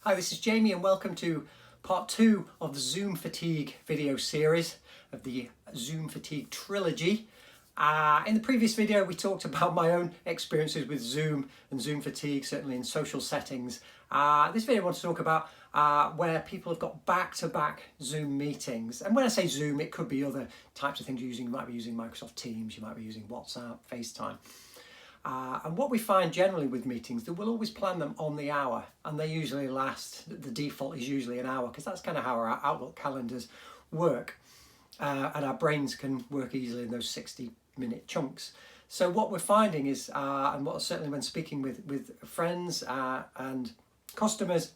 Hi, this is Jamie and welcome to part 2 of the Zoom fatigue video series of the Zoom fatigue trilogy. In the previous video we talked about my own experiences with Zoom and Zoom fatigue, certainly in social settings. This video I want to talk about where people have got back-to-back Zoom meetings. And when I say Zoom, it could be other types of things you're using. You might be using Microsoft Teams, you might be using WhatsApp, FaceTime. And what we find generally with meetings, that we'll always plan them on the hour, and they usually last, the default is usually an hour, because that's kind of how our Outlook calendars work. And our brains can work easily in those 60-minute chunks. So what we're finding is, and what certainly when speaking with friends and customers,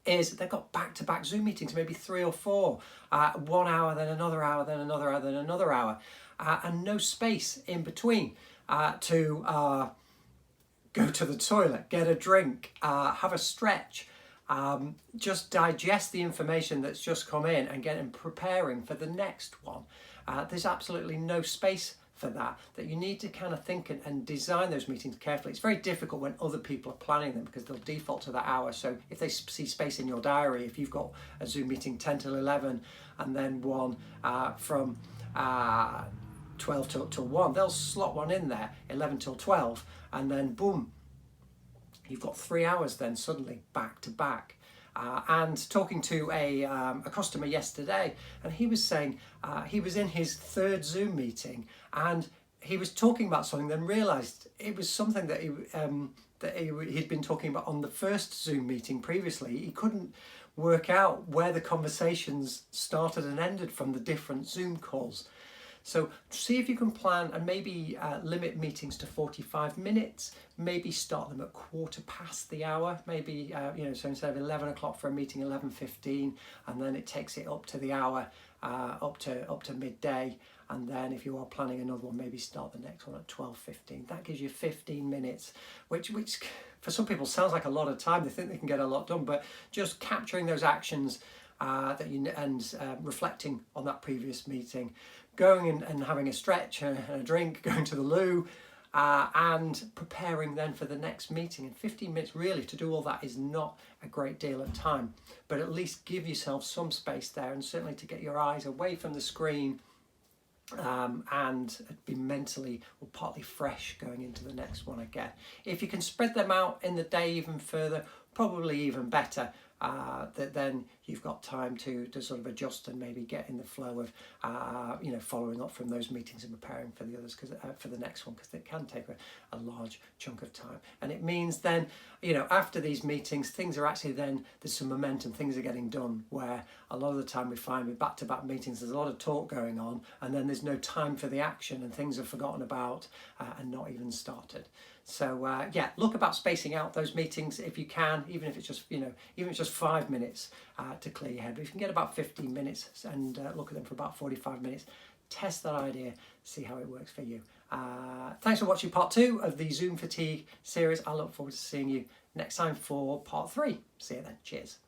is they've got back-to-back Zoom meetings, maybe 3 or 4, 1 hour, then another hour, then another hour, then another hour, and no space in between to go to the toilet, get a drink, have a stretch, just digest the information that's just come in and get preparing for the next one. There's absolutely no space for that you need to kind of think and design those meetings carefully. It's very difficult when other people are planning them because they'll default to that hour. So if they see space in your diary, if you've got a Zoom meeting 10 till 11 and then one from 12 till 1, they'll slot one in there, 11 till 12, and then boom, you've got 3 hours then suddenly back to back. And talking to a customer yesterday, and he was saying he was in his 3rd Zoom meeting and he was talking about something, then realised it was something that he'd been talking about on the 1st Zoom meeting previously. He couldn't work out where the conversations started and ended from the different Zoom calls. So see if you can plan and maybe limit meetings to 45 minutes, maybe start them at 1/4 the hour, maybe, so instead of 11 o'clock for a meeting, 11:15, and then it takes it up to the hour, up to midday. And then if you are planning another one, maybe start the next one at 12:15. That gives you 15 minutes, which for some people sounds like a lot of time. They think they can get a lot done, but just capturing those actions reflecting on that previous meeting, going and having a stretch and a drink, going to the loo, and preparing then for the next meeting. And 15 minutes really to do all that is not a great deal of time, but at least give yourself some space there, and certainly to get your eyes away from the screen and be mentally or partly fresh going into the next one again. If you can spread them out in the day even further, probably even better. That then you've got time to sort of adjust and maybe get in the flow of following up from those meetings and preparing for the others, because for the next one, because it can take a large chunk of time. And it means then after these meetings, things are actually then there's some momentum, things are getting done, where a lot of the time we find with back-to-back meetings there's a lot of talk going on and then there's no time for the action and things are forgotten about and not even started. So look about spacing out those meetings if you can, even if it's just 5 minutes to clear your head. But if you can get about 15 minutes and look at them for about 45 minutes, test that idea, see how it works for you. Thanks for watching part 2 of the Zoom fatigue series. I look forward to seeing you next time for part 3. See you then. Cheers.